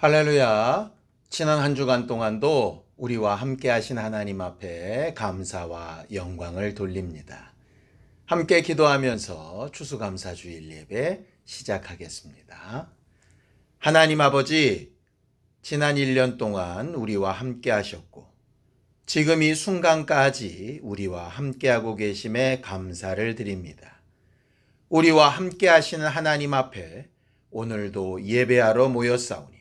할렐루야. 지난 한 주간 동안도 우리와 함께 하신 하나님 앞에 감사와 영광을 돌립니다. 함께 기도하면서 추수감사주일 예배 시작하겠습니다. 하나님 아버지, 지난 1년 동안 우리와 함께 하셨고 지금 이 순간까지 우리와 함께하고 계심에 감사를 드립니다. 우리와 함께 하시는 하나님 앞에 오늘도 예배하러 모였사오니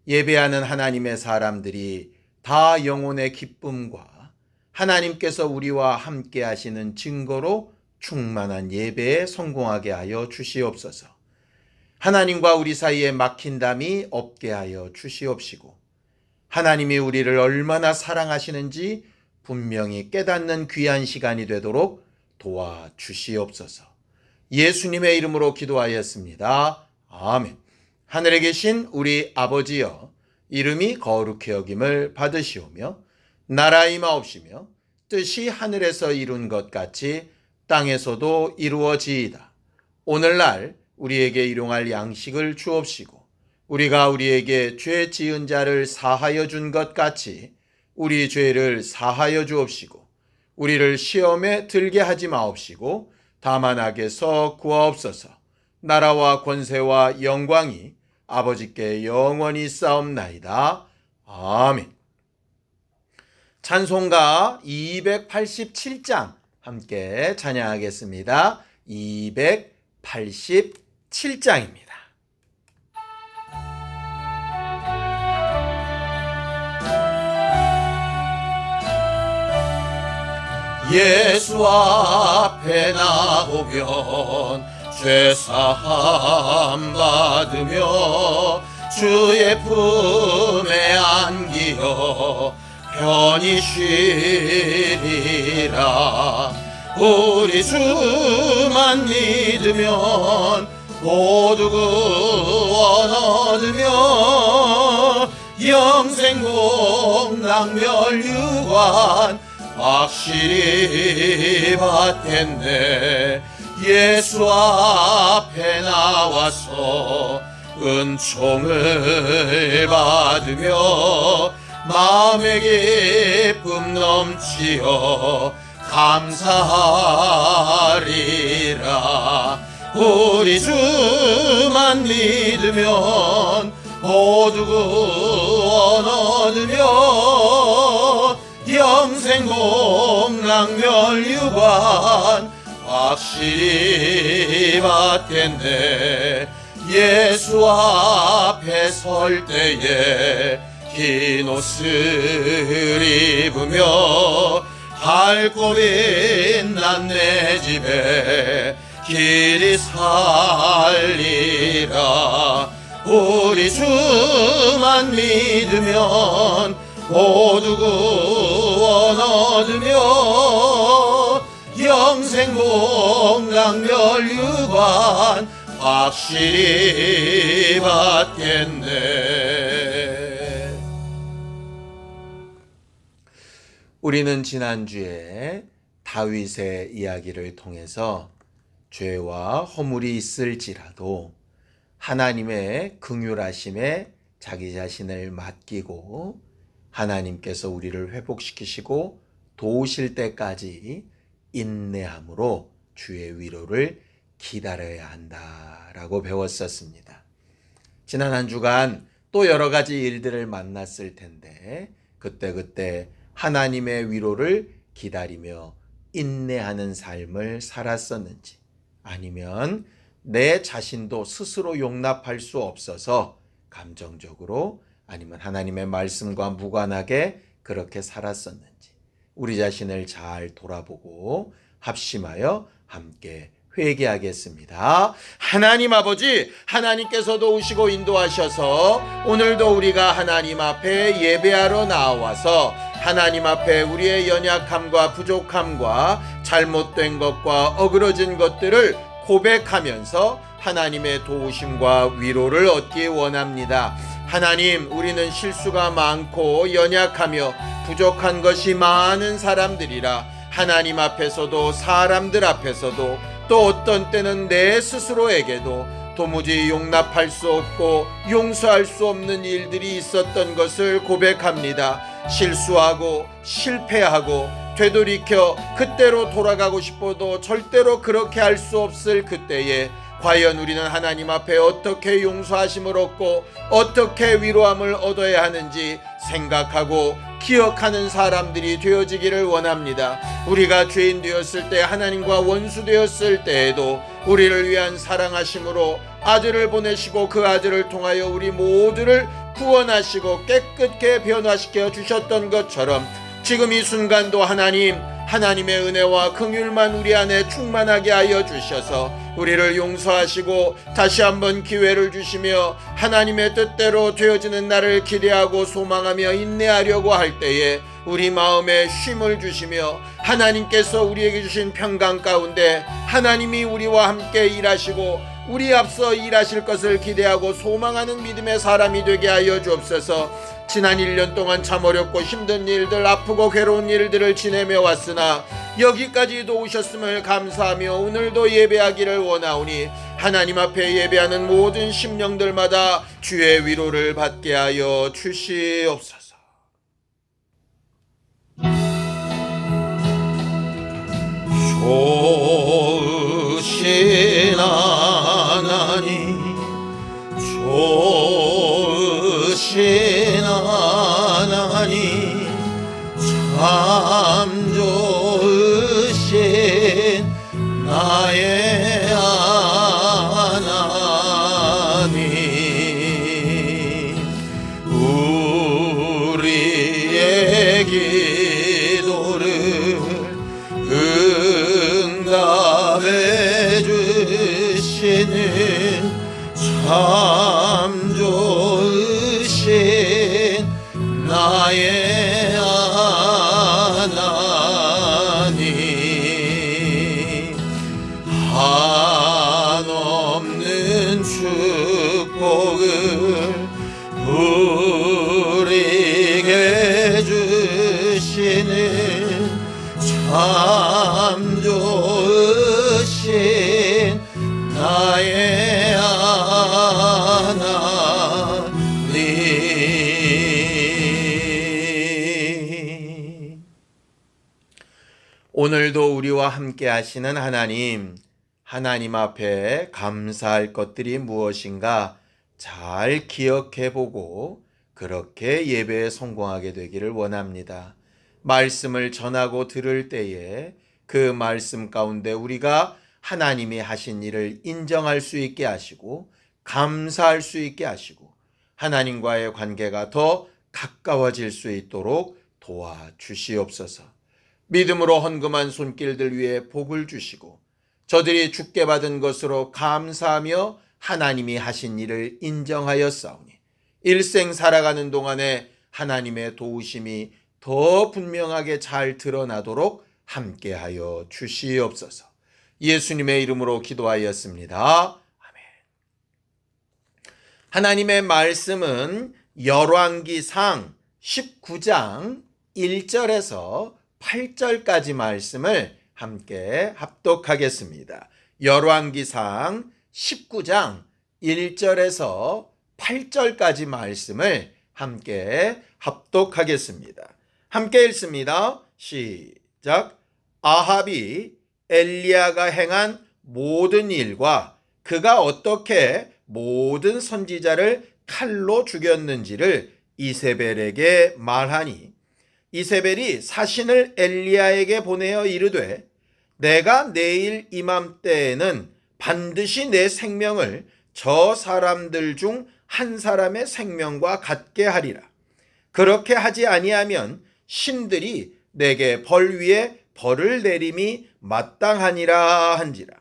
예배하는 하나님의 사람들이 다 영혼의 기쁨과 하나님께서 우리와 함께 하시는 증거로 충만한 예배에 성공하게 하여 주시옵소서. 하나님과 우리 사이에 막힌 담이 없게 하여 주시옵시고 하나님이 우리를 얼마나 사랑하시는지 분명히 깨닫는 귀한 시간이 되도록 도와주시옵소서. 예수님의 이름으로 기도하였습니다. 아멘. 하늘에 계신 우리 아버지여, 이름이 거룩히 여김을 받으시오며 나라 임하옵시며 뜻이 하늘에서 이룬 것 같이 땅에서도 이루어지이다. 오늘날 우리에게 일용할 양식을 주옵시고 우리가 우리에게 죄 지은 자를 사하여 준 것 같이 우리 죄를 사하여 주옵시고 우리를 시험에 들게 하지 마옵시고 다만 악에서 구하옵소서. 나라와 권세와 영광이 아버지께 영원히 싸움나이다. 아멘. 찬송가 287장 함께 찬양하겠습니다. 287장입니다. 예수 앞에 나오면 죄사함 받으며 주의 품에 안기어 편히 쉬리라. 우리 주만 믿으면 모두 구원 얻으며 영생 복락멸유관 확실히 받겠네. 예수 앞에 나와서 은총을 받으며 마음의 기쁨 넘치어 감사하리라. 우리 주만 믿으면 모두 구원 얻으며 영생 복락멸유관 확실히 받겠네. 예수 앞에 설 때에 흰 옷을 입으며 밝고 빛난 내 집에 길이 살리라. 우리 주만 믿으면 모두 구원 얻으며 영생 복락멸유관 확실히 받겠네. 우리는 지난주에 다윗의 이야기를 통해서 죄와 허물이 있을지라도 하나님의 긍휼하심에 자기 자신을 맡기고 하나님께서 우리를 회복시키시고 도우실 때까지 인내함으로 주의 위로를 기다려야 한다라고 배웠었습니다. 지난 한 주간 또 여러 가지 일들을 만났을 텐데 그때 하나님의 위로를 기다리며 인내하는 삶을 살았었는지 아니면 내 자신도 스스로 용납할 수 없어서 감정적으로 아니면 하나님의 말씀과 무관하게 그렇게 살았었는지 우리 자신을 잘 돌아보고 합심하여 함께 회개하겠습니다. 하나님 아버지, 하나님께서도 오시고 인도하셔서 오늘도 우리가 하나님 앞에 예배하러 나와서 하나님 앞에 우리의 연약함과 부족함과 잘못된 것과 어그러진 것들을 고백하면서 하나님의 도우심과 위로를 얻기 원합니다. 하나님, 우리는 실수가 많고 연약하며 부족한 것이 많은 사람들이라 하나님 앞에서도 사람들 앞에서도 또 어떤 때는 내 스스로에게도 도무지 용납할 수 없고 용서할 수 없는 일들이 있었던 것을 고백합니다. 실수하고 실패하고 되돌이켜 그때로 돌아가고 싶어도 절대로 그렇게 할 수 없을 그때에 과연 우리는 하나님 앞에 어떻게 용서하심을 얻고 어떻게 위로함을 얻어야 하는지 생각하고 기억하는 사람들이 되어지기를 원합니다. 우리가 죄인 되었을 때, 하나님과 원수 되었을 때에도 우리를 위한 사랑하심으로 아들을 보내시고 그 아들을 통하여 우리 모두를 구원하시고 깨끗게 변화시켜 주셨던 것처럼 지금 이 순간도 하나님의 은혜와 긍휼만 우리 안에 충만하게 하여 주셔서 우리를 용서하시고 다시 한번 기회를 주시며 하나님의 뜻대로 되어지는 날을 기대하고 소망하며 인내하려고 할 때에 우리 마음에 쉼을 주시며 하나님께서 우리에게 주신 평강 가운데 하나님이 우리와 함께 일하시고 우리 앞서 일하실 것을 기대하고 소망하는 믿음의 사람이 되게 하여 주옵소서. 지난 1년 동안 참 어렵고 힘든 일들, 아프고 괴로운 일들을 지내며 왔으나 여기까지도 오셨음을 감사하며 오늘도 예배하기를 원하오니 하나님 앞에 예배하는 모든 심령들마다 주의 위로를 받게 하여 주시옵소서. 좋으신 하나님, 좋으신 하나님, 참 좋으신 나의 하나님, 우리의 기도를 응답해 주시는 참 좋으신 나의 하나님, 한없는 축복을 우리에게 주시는 참 좋으신 나의 하나님. 오늘도 우리와 함께 하시는 하나님 앞에 감사할 것들이 무엇인가 잘 기억해보고 그렇게 예배에 성공하게 되기를 원합니다. 말씀을 전하고 들을 때에 그 말씀 가운데 우리가 하나님이 하신 일을 인정할 수 있게 하시고 감사할 수 있게 하시고 하나님과의 관계가 더 가까워질 수 있도록 도와주시옵소서. 믿음으로 헌금한 손길들 위에 복을 주시고 저들이 주께 받은 것으로 감사하며 하나님이 하신 일을 인정하였사오니 일생 살아가는 동안에 하나님의 도우심이 더 분명하게 잘 드러나도록 함께하여 주시옵소서. 예수님의 이름으로 기도하였습니다. 아멘. 하나님의 말씀은 열왕기상 19장 1절에서 8절까지 말씀을 함께 합독하겠습니다. 열왕기상 19장 1절에서 8절까지 말씀을 함께 합독하겠습니다. 함께 읽습니다. 시작. 아합이 엘리야가 행한 모든 일과 그가 어떻게 모든 선지자를 칼로 죽였는지를 이세벨에게 말하니 이세벨이 사신을 엘리야에게 보내어 이르되 내가 내일 이맘때에는 반드시 내 생명을 저 사람들 중 한 사람의 생명과 같게 하리라. 그렇게 하지 아니하면 신들이 내게 벌 위에 벌을 내림이 마땅하니라 한지라.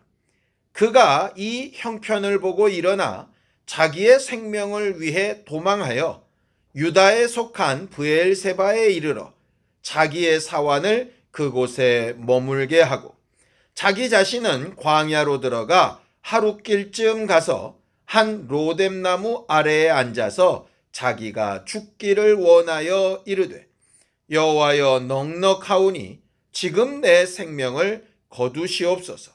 그가 이 형편을 보고 일어나 자기의 생명을 위해 도망하여 유다에 속한 브엘세바에 이르러 자기의 사환을 그곳에 머물게 하고 자기 자신은 광야로 들어가 하룻길쯤 가서 한 로뎀나무 아래에 앉아서 자기가 죽기를 원하여 이르되 여호와여 넉넉하오니 지금 내 생명을 거두시옵소서.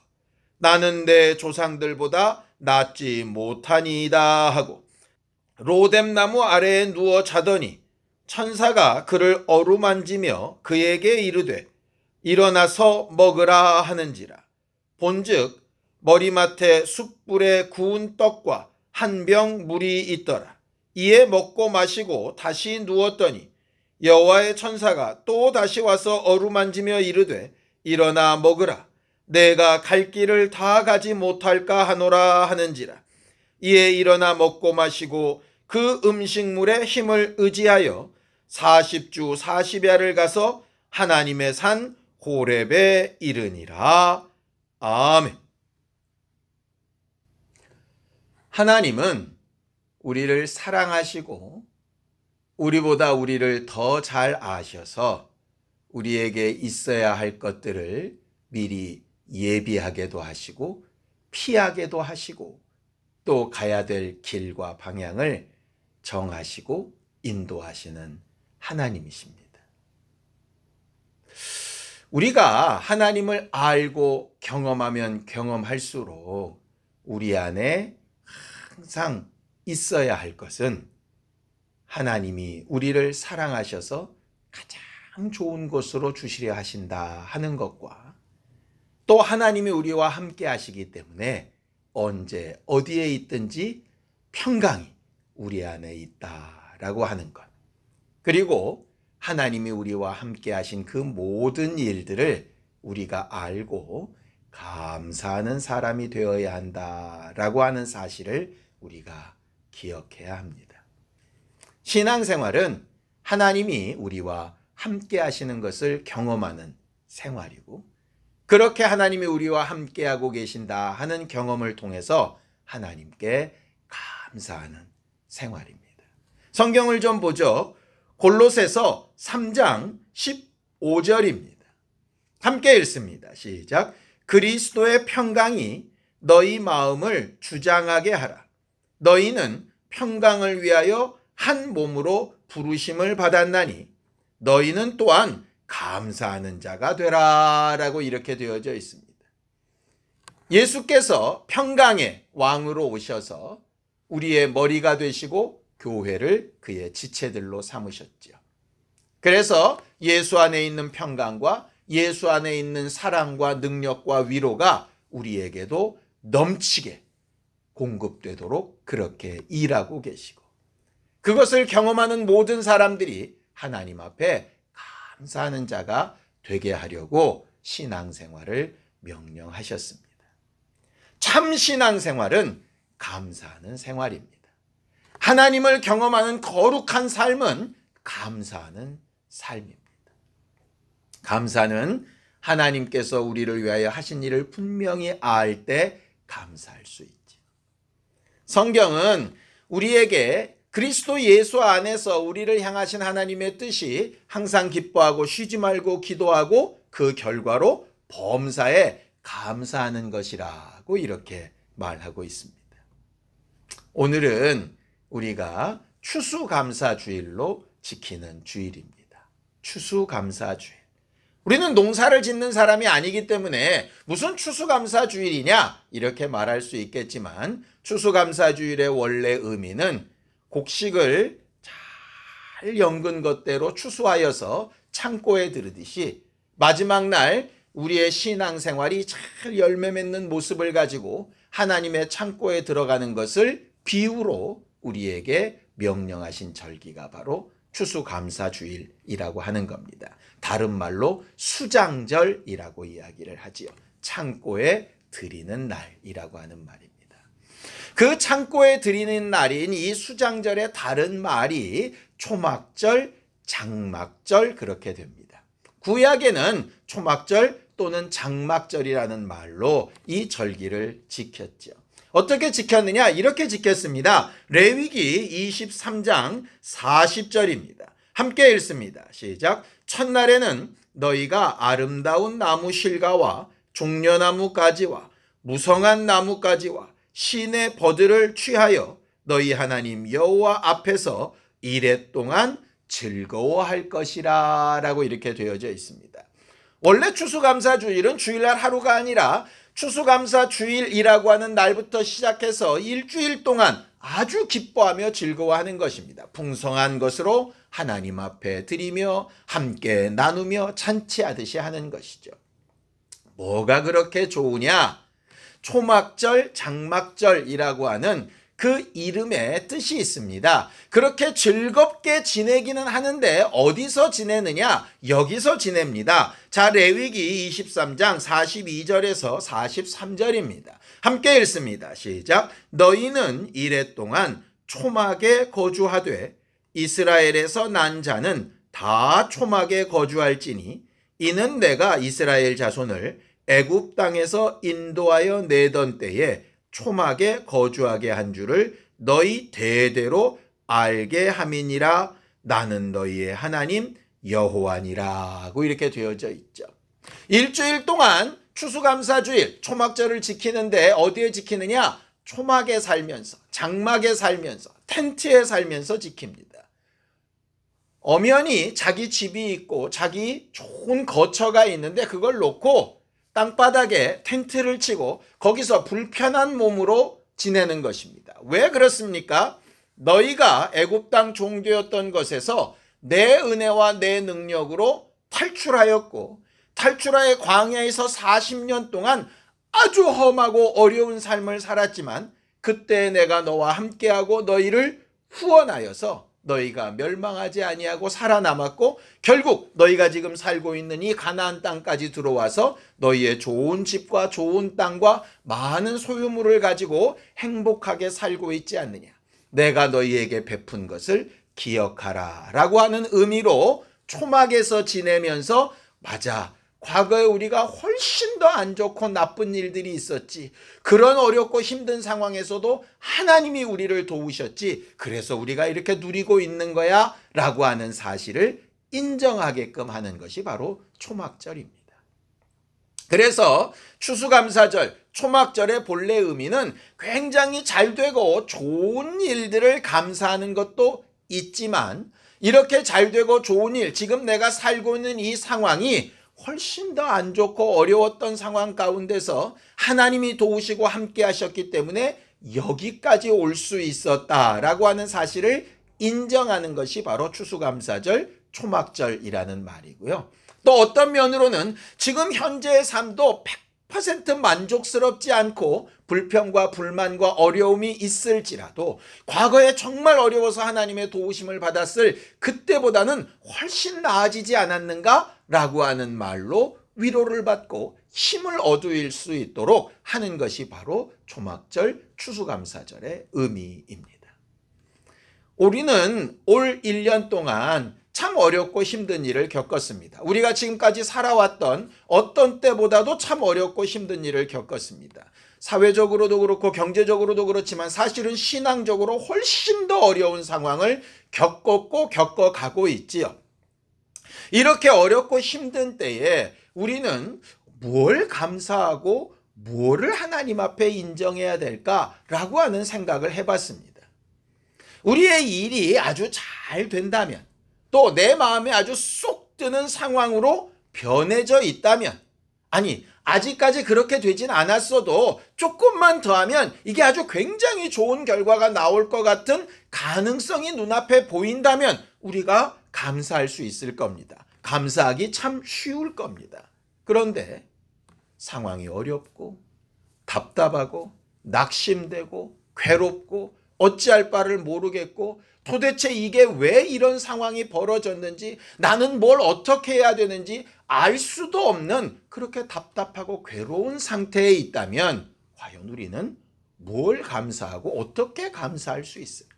나는 내 조상들보다 낫지 못하니이다 하고 로뎀나무 아래에 누워 자더니 천사가 그를 어루만지며 그에게 이르되 일어나서 먹으라 하는지라. 본즉 머리맡에 숯불에 구운 떡과 한 병 물이 있더라. 이에 먹고 마시고 다시 누웠더니 여호와의 천사가 또 다시 와서 어루만지며 이르되 일어나 먹으라. 내가 갈 길을 다 가지 못할까 하노라 하는지라. 이에 일어나 먹고 마시고 그 음식물의 힘을 의지하여 40주 40야를 가서 하나님의 산 호렙에 이르니라. 아멘. 하나님은 우리를 사랑하시고 우리보다 우리를 더 잘 아셔서 우리에게 있어야 할 것들을 미리 예비하게도 하시고 피하게도 하시고 또 가야 될 길과 방향을 정하시고 인도하시는 하나님이십니다. 우리가 하나님을 알고 경험하면 경험할수록 우리 안에 항상 있어야 할 것은 하나님이 우리를 사랑하셔서 가장 좋은 곳으로 주시려 하신다 하는 것과 또 하나님이 우리와 함께 하시기 때문에 언제 어디에 있든지 평강이 우리 안에 있다라고 하는 것, 그리고 하나님이 우리와 함께 하신 그 모든 일들을 우리가 알고 감사하는 사람이 되어야 한다라고 하는 사실을 우리가 기억해야 합니다. 신앙생활은 하나님이 우리와 함께 하시는 것을 경험하는 생활이고, 그렇게 하나님이 우리와 함께하고 계신다 하는 경험을 통해서 하나님께 감사하는 생활입니다. 성경을 좀 보죠. 골로새서 3장 15절입니다. 함께 읽습니다. 시작. 그리스도의 평강이 너희 마음을 주장하게 하라. 너희는 평강을 위하여 한 몸으로 부르심을 받았나니 너희는 또한 감사하는 자가 되라 라고 이렇게 되어져 있습니다. 예수께서 평강의 왕으로 오셔서 우리의 머리가 되시고 교회를 그의 지체들로 삼으셨죠. 그래서 예수 안에 있는 평강과 예수 안에 있는 사랑과 능력과 위로가 우리에게도 넘치게 공급되도록 그렇게 일하고 계시고, 그것을 경험하는 모든 사람들이 하나님 앞에 감사하는 자가 되게 하려고 신앙생활을 명령하셨습니다. 참 신앙생활은 감사하는 생활입니다. 하나님을 경험하는 거룩한 삶은 감사하는 삶입니다. 감사는 하나님께서 우리를 위하여 하신 일을 분명히 알 때 감사할 수 있죠. 성경은 우리에게 그리스도 예수 안에서 우리를 향하신 하나님의 뜻이 항상 기뻐하고 쉬지 말고 기도하고 그 결과로 범사에 감사하는 것이라고 이렇게 말하고 있습니다. 오늘은 우리가 추수감사주일로 지키는 주일입니다. 추수감사주일. 우리는 농사를 짓는 사람이 아니기 때문에 무슨 추수감사주일이냐 이렇게 말할 수 있겠지만, 추수감사주일의 원래 의미는 곡식을 잘 연근 것대로 추수하여서 창고에 들이듯이 마지막 날 우리의 신앙생활이 잘 열매 맺는 모습을 가지고 하나님의 창고에 들어가는 것을 비유로 우리에게 명령하신 절기가 바로 추수감사주일이라고 하는 겁니다. 다른 말로 수장절이라고 이야기를 하지요. 창고에 드리는 날이라고 하는 말입니다. 그 창고에 드리는 날인 이 수장절의 다른 말이 초막절, 장막절 그렇게 됩니다. 구약에는 초막절 또는 장막절이라는 말로 이 절기를 지켰죠. 어떻게 지켰느냐? 이렇게 지켰습니다. 레위기 23장 40절입니다. 함께 읽습니다. 시작. 첫날에는 너희가 아름다운 나무 실과와 종려나무 가지와 무성한 나무 가지와 신의 버들을 취하여 너희 하나님 여호와 앞에서 이레 동안 즐거워할 것이라 라고 이렇게 되어져 있습니다. 원래 추수감사주일은 주일날 하루가 아니라 추수감사 주일이라고 하는 날부터 시작해서 일주일 동안 아주 기뻐하며 즐거워하는 것입니다. 풍성한 것으로 하나님 앞에 드리며 함께 나누며 잔치하듯이 하는 것이죠. 뭐가 그렇게 좋으냐? 초막절, 장막절이라고 하는 그 이름의 뜻이 있습니다. 그렇게 즐겁게 지내기는 하는데 어디서 지내느냐? 여기서 지냅니다. 자, 레위기 23장 42절에서 43절입니다. 함께 읽습니다. 시작. 너희는 이레 동안 초막에 거주하되 이스라엘에서 난 자는 다 초막에 거주할지니 이는 내가 이스라엘 자손을 애굽 땅에서 인도하여 내던 때에 초막에 거주하게 한 줄을 너희 대대로 알게 함이니라. 나는 너희의 하나님 여호와니라고 이렇게 되어져 있죠. 일주일 동안 추수감사주일 초막절을 지키는데 어디에 지키느냐? 초막에 살면서, 장막에 살면서, 텐트에 살면서 지킵니다. 엄연히 자기 집이 있고 자기 좋은 거처가 있는데 그걸 놓고 땅바닥에 텐트를 치고 거기서 불편한 몸으로 지내는 것입니다. 왜 그렇습니까? 너희가 애굽 땅 종되었던 것에서 내 은혜와 내 능력으로 탈출하였고 탈출하여 광야에서 40년 동안 아주 험하고 어려운 삶을 살았지만 그때 내가 너와 함께하고 너희를 후원하여서 너희가 멸망하지 아니하고 살아남았고 결국 너희가 지금 살고 있는 이 가나안 땅까지 들어와서 너희의 좋은 집과 좋은 땅과 많은 소유물을 가지고 행복하게 살고 있지 않느냐. 내가 너희에게 베푼 것을 기억하라 라고 하는 의미로 초막에서 지내면서 맞아. 과거에 우리가 훨씬 더 안 좋고 나쁜 일들이 있었지. 그런 어렵고 힘든 상황에서도 하나님이 우리를 도우셨지. 그래서 우리가 이렇게 누리고 있는 거야 라고 하는 사실을 인정하게끔 하는 것이 바로 초막절입니다. 그래서 추수감사절, 초막절의 본래 의미는 굉장히 잘 되고 좋은 일들을 감사하는 것도 있지만 이렇게 잘 되고 좋은 일, 지금 내가 살고 있는 이 상황이 훨씬 더 안 좋고 어려웠던 상황 가운데서 하나님이 도우시고 함께 하셨기 때문에 여기까지 올 수 있었다라고 하는 사실을 인정하는 것이 바로 추수감사절, 초막절이라는 말이고요. 또 어떤 면으로는 지금 현재의 삶도 100% 만족스럽지 않고 불평과 불만과 어려움이 있을지라도 과거에 정말 어려워서 하나님의 도우심을 받았을 그때보다는 훨씬 나아지지 않았는가? 라고 하는 말로 위로를 받고 힘을 얻을 수 있도록 하는 것이 바로 초막절, 추수감사절의 의미입니다. 우리는 올 1년 동안 참 어렵고 힘든 일을 겪었습니다. 우리가 지금까지 살아왔던 어떤 때보다도 참 어렵고 힘든 일을 겪었습니다. 사회적으로도 그렇고 경제적으로도 그렇지만 사실은 신앙적으로 훨씬 더 어려운 상황을 겪었고 겪어가고 있지요. 이렇게 어렵고 힘든 때에 우리는 뭘 감사하고 뭐를 하나님 앞에 인정해야 될까라고 하는 생각을 해봤습니다. 우리의 일이 아주 잘 된다면 또 내 마음에 아주 쏙 드는 상황으로 변해져 있다면 아니 아직까지 그렇게 되진 않았어도 조금만 더 하면 이게 아주 굉장히 좋은 결과가 나올 것 같은 가능성이 눈앞에 보인다면 우리가 감사할 수 있을 겁니다. 감사하기 참 쉬울 겁니다. 그런데 상황이 어렵고 답답하고 낙심되고 괴롭고 어찌할 바를 모르겠고 도대체 이게 왜 이런 상황이 벌어졌는지 나는 뭘 어떻게 해야 되는지 알 수도 없는 그렇게 답답하고 괴로운 상태에 있다면 과연 우리는 뭘 감사하고 어떻게 감사할 수 있을까?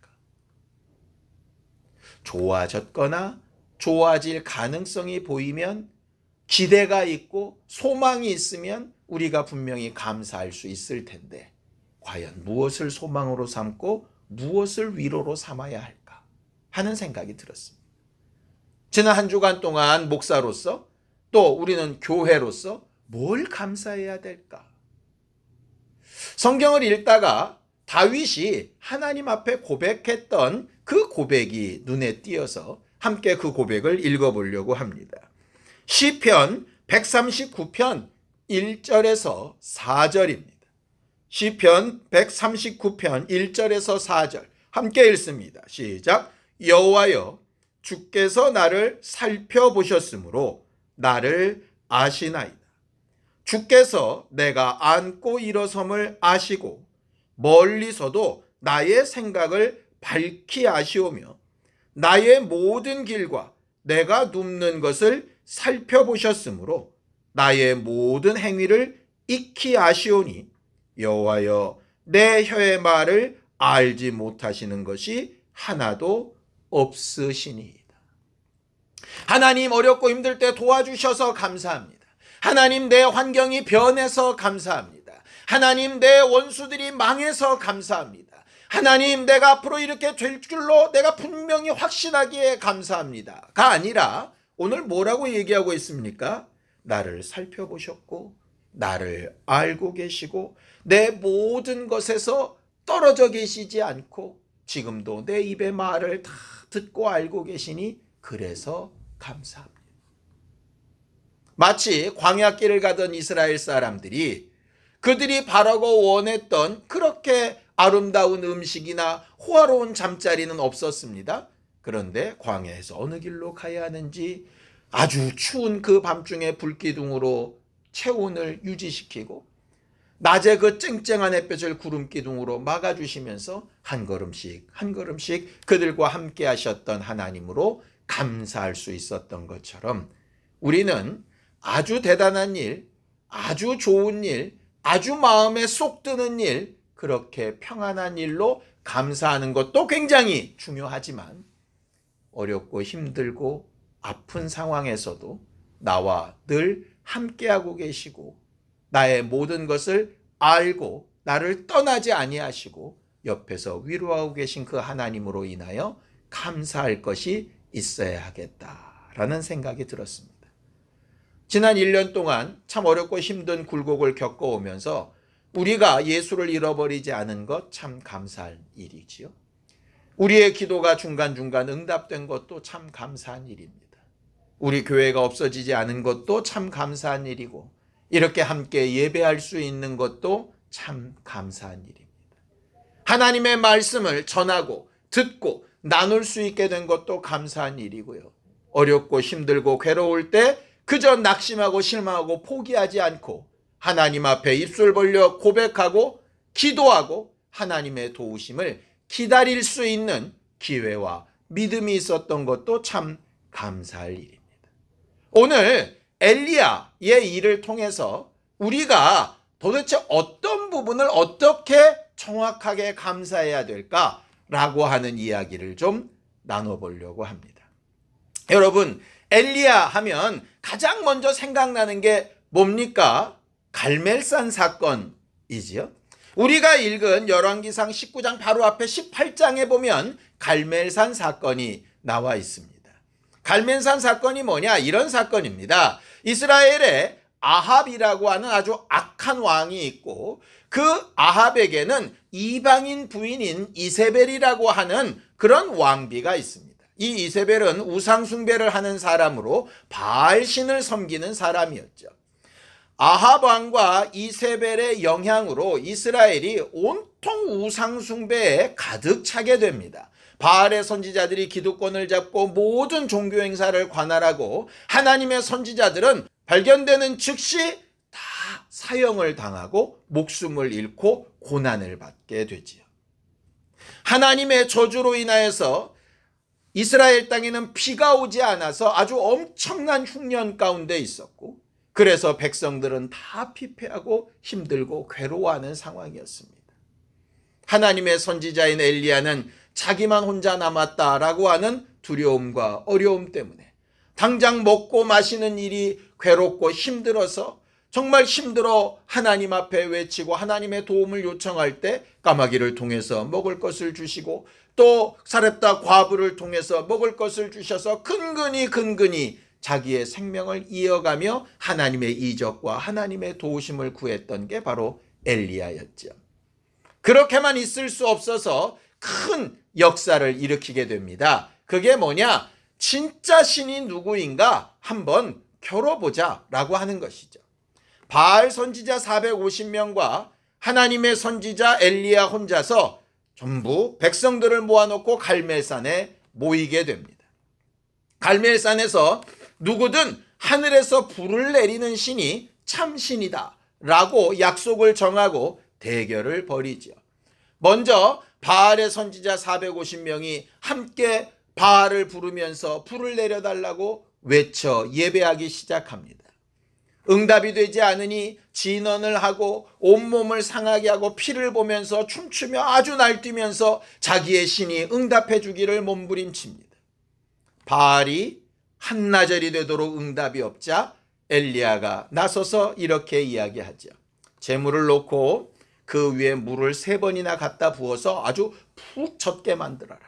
좋아졌거나 좋아질 가능성이 보이면 기대가 있고 소망이 있으면 우리가 분명히 감사할 수 있을 텐데 과연 무엇을 소망으로 삼고 무엇을 위로로 삼아야 할까 하는 생각이 들었습니다. 지난 한 주간 동안 목사로서 또 우리는 교회로서 뭘 감사해야 될까? 성경을 읽다가 다윗이 하나님 앞에 고백했던 그 고백이 눈에 띄어서 함께 그 고백을 읽어보려고 합니다. 시편 139편 1절에서 4절입니다. 시편 139편 1절에서 4절 함께 읽습니다. 시작. 여호와여, 주께서 나를 살펴보셨으므로 나를 아시나이다. 주께서 내가 앉고 일어섬을 아시고 멀리서도 나의 생각을 밝히 아시오며 나의 모든 길과 내가 눕는 것을 살펴보셨으므로 나의 모든 행위를 익히 아시오니 여호와여, 내 혀의 말을 알지 못하시는 것이 하나도 없으시니이다. 하나님, 어렵고 힘들 때 도와주셔서 감사합니다. 하나님, 내 환경이 변해서 감사합니다. 하나님, 내 원수들이 망해서 감사합니다. 하나님, 내가 앞으로 이렇게 될 줄로 내가 분명히 확신하기에 감사합니다가 아니라 오늘 뭐라고 얘기하고 있습니까? 나를 살펴보셨고 나를 알고 계시고 내 모든 것에서 떨어져 계시지 않고 지금도 내 입의 말을 다 듣고 알고 계시니 그래서 감사합니다. 마치 광야길을 가던 이스라엘 사람들이 그들이 바라고 원했던 그렇게 아름다운 음식이나 호화로운 잠자리는 없었습니다. 그런데 광야에서 어느 길로 가야 하는지 아주 추운 그 밤중에 불기둥으로 체온을 유지시키고 낮에 그 쨍쨍한 햇볕을 구름기둥으로 막아주시면서 한 걸음씩 한 걸음씩 그들과 함께 하셨던 하나님으로 감사할 수 있었던 것처럼 우리는 아주 대단한 일, 아주 좋은 일, 아주 마음에 쏙 드는 일, 그렇게 평안한 일로 감사하는 것도 굉장히 중요하지만 어렵고 힘들고 아픈 상황에서도 나와 늘 함께하고 계시고 나의 모든 것을 알고 나를 떠나지 아니하시고 옆에서 위로하고 계신 그 하나님으로 인하여 감사할 것이 있어야 하겠다라는 생각이 들었습니다. 지난 1년 동안 참 어렵고 힘든 굴곡을 겪어오면서 우리가 예수를 잃어버리지 않은 것 참 감사할 일이지요. 우리의 기도가 중간중간 응답된 것도 참 감사한 일입니다. 우리 교회가 없어지지 않은 것도 참 감사한 일이고 이렇게 함께 예배할 수 있는 것도 참 감사한 일입니다. 하나님의 말씀을 전하고 듣고 나눌 수 있게 된 것도 감사한 일이고요. 어렵고 힘들고 괴로울 때 그저 낙심하고 실망하고 포기하지 않고 하나님 앞에 입술 벌려 고백하고 기도하고 하나님의 도우심을 기다릴 수 있는 기회와 믿음이 있었던 것도 참 감사할 일입니다. 오늘 엘리야의 일을 통해서 우리가 도대체 어떤 부분을 어떻게 정확하게 감사해야 될까라고 하는 이야기를 좀 나눠보려고 합니다. 여러분, 엘리야 하면 가장 먼저 생각나는 게 뭡니까? 갈멜산 사건이지요. 우리가 읽은 열왕기상 19장 바로 앞에 18장에 보면 갈멜산 사건이 나와 있습니다. 갈멜산 사건이 뭐냐? 이런 사건입니다. 이스라엘에 아합이라고 하는 아주 악한 왕이 있고 그 아합에게는 이방인 부인인 이세벨이라고 하는 그런 왕비가 있습니다. 이 이세벨은 우상 숭배를 하는 사람으로 바알신을 섬기는 사람이었죠. 아합 왕과 이세벨의 영향으로 이스라엘이 온통 우상 숭배에 가득 차게 됩니다. 바알의 선지자들이 기득권을 잡고 모든 종교 행사를 관할하고 하나님의 선지자들은 발견되는 즉시 다 사형을 당하고 목숨을 잃고 고난을 받게 되지요. 하나님의 저주로 인하여서 이스라엘 땅에는 비가 오지 않아서 아주 엄청난 흉년 가운데 있었고 그래서 백성들은 다 피폐하고 힘들고 괴로워하는 상황이었습니다. 하나님의 선지자인 엘리야는 자기만 혼자 남았다라고 하는 두려움과 어려움 때문에 당장 먹고 마시는 일이 괴롭고 힘들어서 정말 힘들어 하나님 앞에 외치고 하나님의 도움을 요청할 때 까마귀를 통해서 먹을 것을 주시고 또 사렙다 과부를 통해서 먹을 것을 주셔서 근근히 자기의 생명을 이어가며 하나님의 이적과 하나님의 도우심을 구했던 게 바로 엘리야였죠. 그렇게만 있을 수 없어서 큰 역사를 일으키게 됩니다. 그게 뭐냐? 진짜 신이 누구인가 한번 겨뤄보자 라고 하는 것이죠. 바알 선지자 450명과 하나님의 선지자 엘리야 혼자서 전부 백성들을 모아놓고 갈멜산에 모이게 됩니다. 갈멜산에서 누구든 하늘에서 불을 내리는 신이 참신이다 라고 약속을 정하고 대결을 벌이죠. 먼저 바알의 선지자 450명이 함께 바알을 부르면서 불을 내려달라고 외쳐 예배하기 시작합니다. 응답이 되지 않으니 진언을 하고 온몸을 상하게 하고 피를 보면서 춤추며 아주 날뛰면서 자기의 신이 응답해 주기를 몸부림칩니다. 바알이 한나절이 되도록 응답이 없자 엘리야가 나서서 이렇게 이야기하죠. 재물을 놓고 그 위에 물을 3번이나 갖다 부어서 아주 푹 젖게 만들어라.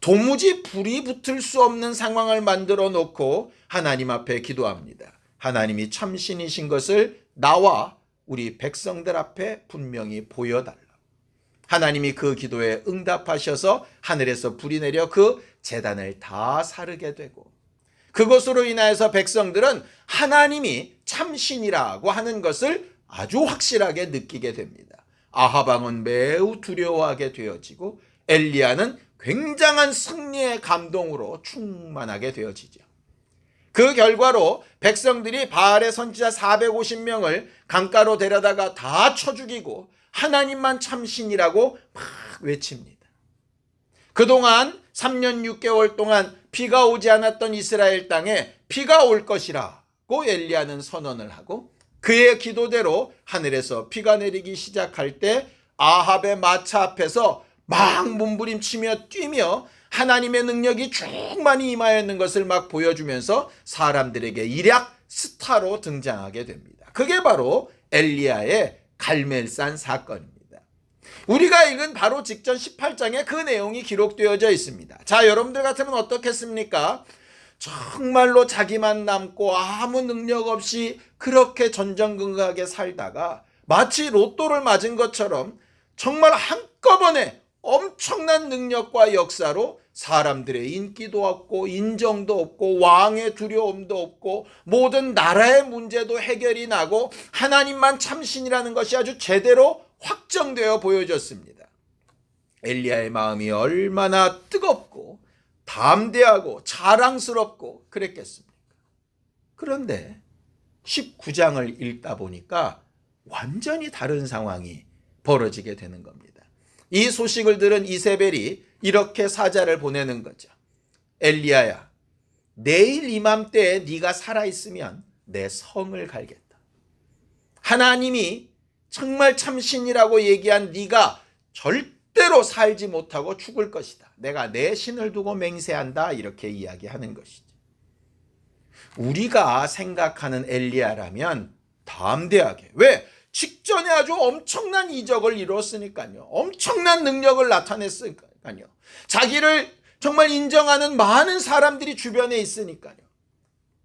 도무지 불이 붙을 수 없는 상황을 만들어 놓고 하나님 앞에 기도합니다. 하나님이 참신이신 것을 나와 우리 백성들 앞에 분명히 보여달라. 하나님이 그 기도에 응답하셔서 하늘에서 불이 내려 그 제단을 다 사르게 되고, 그것으로 인하여서 백성들은 하나님이 참신이라고 하는 것을 아주 확실하게 느끼게 됩니다. 아합 왕은 매우 두려워하게 되어지고 엘리야는 굉장한 승리의 감동으로 충만하게 되어지죠. 그 결과로 백성들이 바알의 선지자 450명을 강가로 데려다가 다 쳐 죽이고 하나님만 참신이라고 막 외칩니다. 그동안 3년 6개월 동안 비가 오지 않았던 이스라엘 땅에 비가 올 것이라고 엘리야는 선언을 하고, 그의 기도대로 하늘에서 비가 내리기 시작할 때 아합의 마차 앞에서 막 몸부림치며 뛰며 하나님의 능력이 충만히 임하였는 것을 막 보여주면서 사람들에게 일약 스타로 등장하게 됩니다. 그게 바로 엘리야의 갈멜산 사건입니다. 우리가 읽은 바로 직전 18장에 그 내용이 기록되어져 있습니다. 자, 여러분들 같으면 어떻겠습니까? 정말로 자기만 남고 아무 능력 없이 그렇게 전전긍긍하게 살다가 마치 로또를 맞은 것처럼 정말 한꺼번에 엄청난 능력과 역사로 사람들의 인기도 없고 인정도 없고 왕의 두려움도 없고 모든 나라의 문제도 해결이 나고 하나님만 참신이라는 것이 아주 제대로 확정되어 보여졌습니다. 엘리야의 마음이 얼마나 뜨겁고 담대하고 자랑스럽고 그랬겠습니까? 그런데 19장을 읽다 보니까 완전히 다른 상황이 벌어지게 되는 겁니다. 이 소식을 들은 이세벨이 이렇게 사자를 보내는 거죠. 엘리야야, 내일 이맘때에 네가 살아있으면 내 성을 갈겠다. 하나님이 정말 참신이라고 얘기한 네가 절대로 살지 못하고 죽을 것이다. 내가 내 신을 두고 맹세한다. 이렇게 이야기하는 것이죠. 우리가 생각하는 엘리야라면 담대하게, 왜? 직전에 아주 엄청난 이적을 이뤘으니까요. 엄청난 능력을 나타냈으니까요. 자기를 정말 인정하는 많은 사람들이 주변에 있으니까요.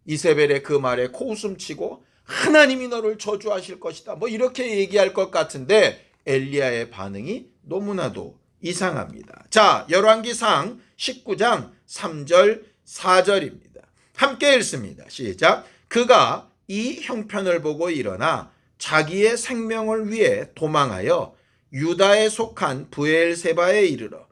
이세벨의 그 말에 코웃음치고 하나님이 너를 저주하실 것이다, 뭐 이렇게 얘기할 것 같은데 엘리야의 반응이 너무나도 이상합니다. 자, 열왕기상 19장 3절 4절입니다. 함께 읽습니다. 시작. 그가 이 형편을 보고 일어나 자기의 생명을 위해 도망하여 유다에 속한 브엘세바에 이르러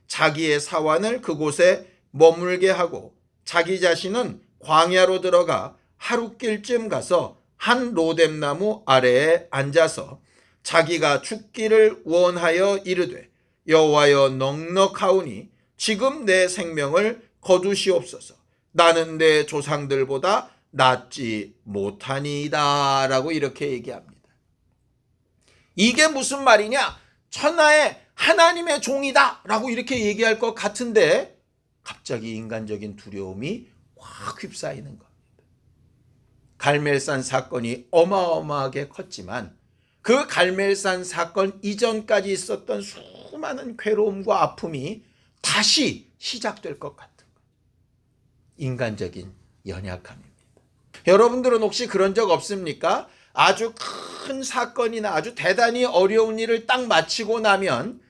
자기의 사환을 그곳에 머물게 하고 자기 자신은 광야로 들어가 하룻길쯤 가서 한 로뎀나무 아래에 앉아서 자기가 죽기를 원하여 이르되 여호와여 넉넉하오니 지금 내 생명을 거두시옵소서. 나는 내 조상들보다 낫지 못하니이다 라고 이렇게 얘기합니다. 이게 무슨 말이냐? 천하의 하나님의 종이다 라고 이렇게 얘기할 것 같은데 갑자기 인간적인 두려움이 확 휩싸이는 겁니다. 갈멜산 사건이 어마어마하게 컸지만 그 갈멜산 사건 이전까지 있었던 수많은 괴로움과 아픔이 다시 시작될 것 같은 거예요. 인간적인 연약함입니다. 여러분들은 혹시 그런 적 없습니까? 아주 큰 사건이나 아주 대단히 어려운 일을 딱 마치고 나면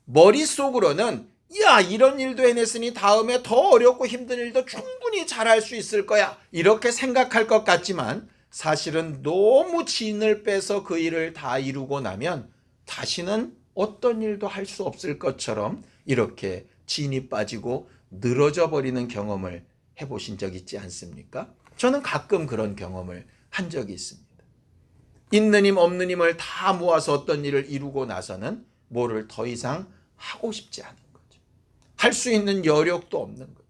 머릿속으로는 야, 이런 일도 해냈으니 다음에 더 어렵고 힘든 일도 충분히 잘할 수 있을 거야, 이렇게 생각할 것 같지만 사실은 너무 진을 빼서 그 일을 다 이루고 나면 다시는 어떤 일도 할 수 없을 것처럼 이렇게 진이 빠지고 늘어져 버리는 경험을 해보신 적 있지 않습니까? 저는 가끔 그런 경험을 한 적이 있습니다. 있는 힘 없는 힘을 다 모아서 어떤 일을 이루고 나서는 뭐를 더 이상 하고 싶지 않은 거죠. 할 수 있는 여력도 없는 거죠.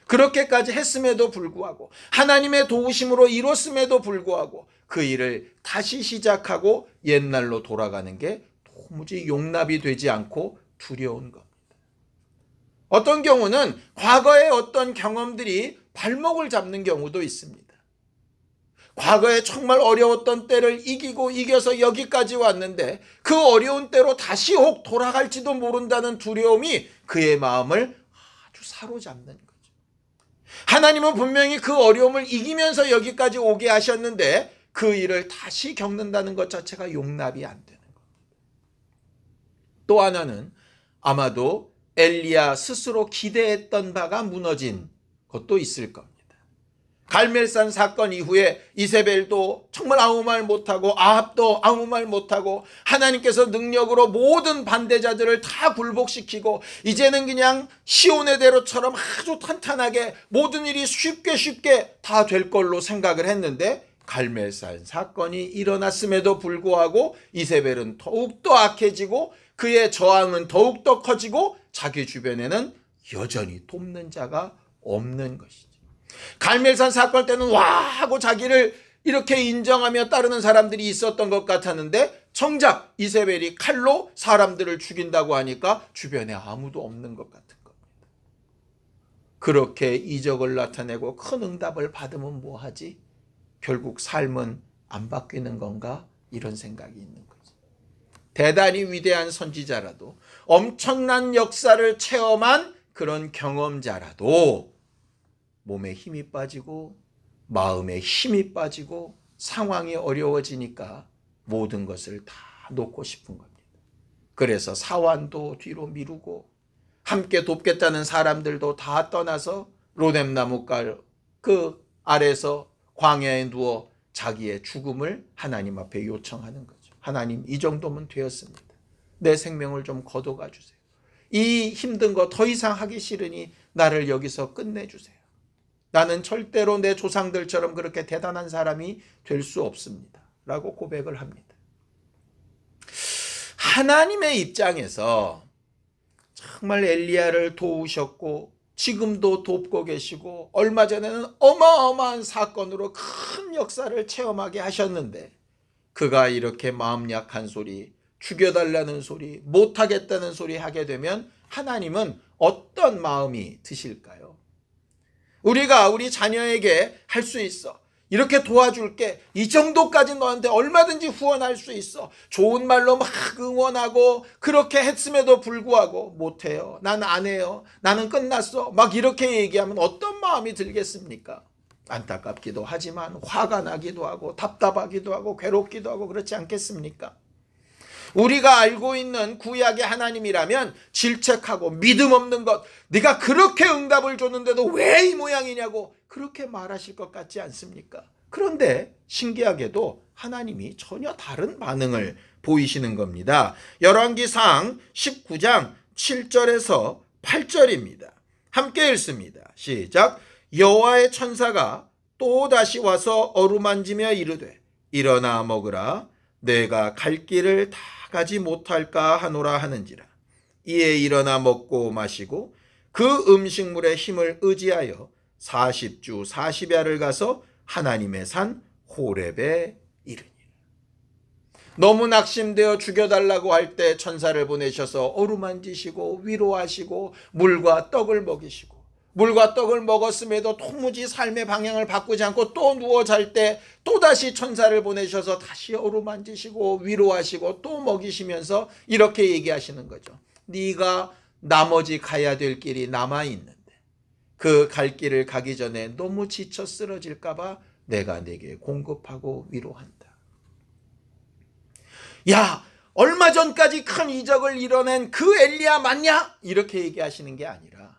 그렇게까지 했음에도 불구하고 하나님의 도우심으로 이뤘음에도 불구하고 그 일을 다시 시작하고 옛날로 돌아가는 게 도무지 용납이 되지 않고 두려운 겁니다. 어떤 경우는 과거의 어떤 경험들이 발목을 잡는 경우도 있습니다. 과거에 정말 어려웠던 때를 이겨서 여기까지 왔는데 그 어려운 때로 다시 혹 돌아갈지도 모른다는 두려움이 그의 마음을 아주 사로잡는 거죠. 하나님은 분명히 그 어려움을 이기면서 여기까지 오게 하셨는데 그 일을 다시 겪는다는 것 자체가 용납이 안 되는 겁니다. 또 하나는 아마도 엘리야 스스로 기대했던 바가 무너진 것도 있을 겁니다. 갈멜산 사건 이후에 이세벨도 정말 아무 말 못하고 아합도 아무 말 못하고 하나님께서 능력으로 모든 반대자들을 다 굴복시키고 이제는 그냥 시온의 대로처럼 아주 탄탄하게 모든 일이 쉽게 다 될 걸로 생각을 했는데 갈멜산 사건이 일어났음에도 불구하고 이세벨은 더욱더 악해지고 그의 저항은 더욱더 커지고 자기 주변에는 여전히 돕는 자가 없는 것이죠. 갈멜산 사건 때는 와 하고 자기를 이렇게 인정하며 따르는 사람들이 있었던 것 같았는데 정작 이세벨이 칼로 사람들을 죽인다고 하니까 주변에 아무도 없는 것 같은 겁니다. 그렇게 이적을 나타내고 큰 응답을 받으면 뭐하지? 결국 삶은 안 바뀌는 건가? 이런 생각이 있는 거죠. 대단히 위대한 선지자라도 엄청난 역사를 체험한 그런 경험자라도 몸에 힘이 빠지고 마음에 힘이 빠지고 상황이 어려워지니까 모든 것을 다 놓고 싶은 겁니다. 그래서 사환도 뒤로 미루고 함께 돕겠다는 사람들도 다 떠나서 로뎀나무가 그 아래서 광야에 누워 자기의 죽음을 하나님 앞에 요청하는 거죠. 하나님, 이 정도면 되었습니다. 내 생명을 좀 거둬가 주세요. 이 힘든 거 더 이상 하기 싫으니 나를 여기서 끝내주세요. 나는 절대로 내 조상들처럼 그렇게 대단한 사람이 될 수 없습니다. 라고 고백을 합니다. 하나님의 입장에서 정말 엘리야를 도우셨고 지금도 돕고 계시고 얼마 전에는 어마어마한 사건으로 큰 역사를 체험하게 하셨는데 그가 이렇게 마음 약한 소리, 죽여달라는 소리, 못하겠다는 소리 하게 되면 하나님은 어떤 마음이 드실까요? 우리가 우리 자녀에게 할 수 있어. 이렇게 도와줄게. 이 정도까지 너한테 얼마든지 후원할 수 있어. 좋은 말로 막 응원하고 그렇게 했음에도 불구하고 못해요. 나는 안 해요. 나는 끝났어. 막 이렇게 얘기하면 어떤 마음이 들겠습니까? 안타깝기도 하지만 화가 나기도 하고 답답하기도 하고 괴롭기도 하고 그렇지 않겠습니까? 우리가 알고 있는 구약의 하나님이라면 질책하고 믿음 없는 것, 네가 그렇게 응답을 줬는데도 왜 이 모양이냐고 그렇게 말하실 것 같지 않습니까? 그런데 신기하게도 하나님이 전혀 다른 반응을 보이시는 겁니다. 열왕기상 19장 7절에서 8절입니다. 함께 읽습니다. 시작. 여호와의 천사가 또 다시 와서 어루만지며 이르되 일어나 먹으라. 내가 갈 길을 다 가지 못할까 하노라 하는지라. 이에 일어나 먹고 마시고 그 음식물의 힘을 의지하여 40주 40야를 가서 하나님의 산 호렙에 이르니라. 너무 낙심되어 죽여달라고 할 때 천사를 보내셔서 어루만지시고 위로하시고 물과 떡을 먹이시고 물과 떡을 먹었음에도 도무지 삶의 방향을 바꾸지 않고 또 누워 잘 때 또다시 천사를 보내셔서 다시 어루만지시고 위로하시고 또 먹이시면서 이렇게 얘기하시는 거죠. 네가 나머지 가야 될 길이 남아있는데 그 갈 길을 가기 전에 너무 지쳐 쓰러질까 봐 내가 내게 공급하고 위로한다. 야, 얼마 전까지 큰 이적을 이뤄낸 그 엘리야 맞냐? 이렇게 얘기하시는 게 아니라